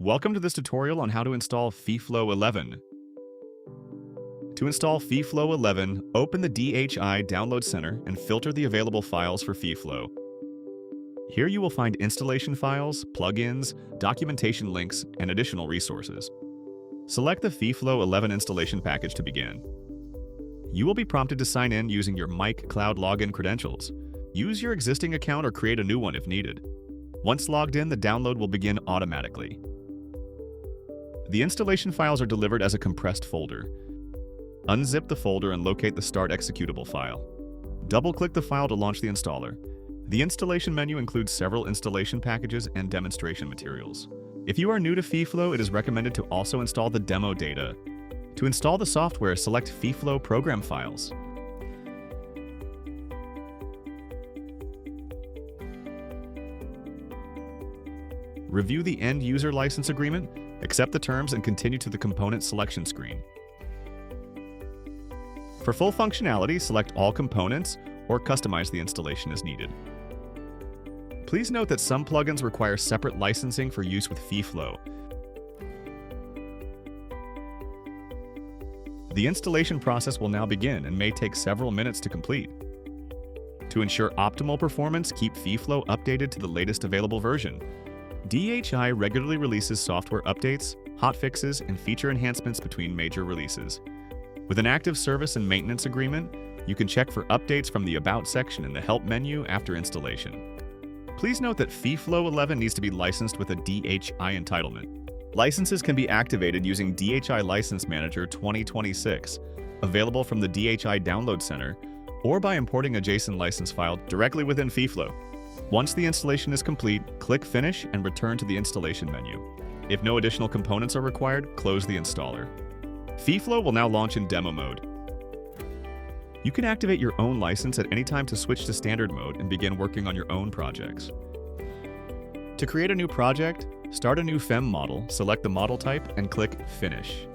Welcome to this tutorial on how to install FEFLOW 11. To install FEFLOW 11, open the DHI Download Center and filter the available files for FEFLOW. Here you will find installation files, plugins, documentation links, and additional resources. Select the FEFLOW 11 installation package to begin. You will be prompted to sign in using your Mic Cloud login credentials. Use your existing account or create a new one if needed. Once logged in, the download will begin automatically. The installation files are delivered as a compressed folder. Unzip the folder and locate the Start executable file. Double-click the file to launch the installer. The installation menu includes several installation packages and demonstration materials. If you are new to FEFLOW, it is recommended to also install the demo data. To install the software, select FEFLOW program files. Review the end-user license agreement, accept the terms, and continue to the component selection screen. For full functionality, select all components or customize the installation as needed. Please note that some plugins require separate licensing for use with FEFLOW. The installation process will now begin and may take several minutes to complete. To ensure optimal performance, keep FEFLOW updated to the latest available version. DHI regularly releases software updates, hotfixes, and feature enhancements between major releases. With an active service and maintenance agreement, you can check for updates from the About section in the Help menu after installation. Please note that FEFLOW 11 needs to be licensed with a DHI entitlement. Licenses can be activated using DHI License Manager 2026, available from the DHI Download Center, or by importing a JSON license file directly within FEFLOW. Once the installation is complete, click Finish and return to the installation menu. If no additional components are required, close the installer. FEFLOW will now launch in demo mode. You can activate your own license at any time to switch to standard mode and begin working on your own projects. To create a new project, start a new FEM model, select the model type, and click Finish.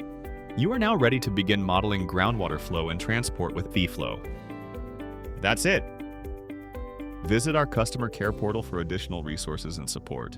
You are now ready to begin modeling groundwater flow and transport with FEFLOW. That's it! Visit our customer care portal for additional resources and support.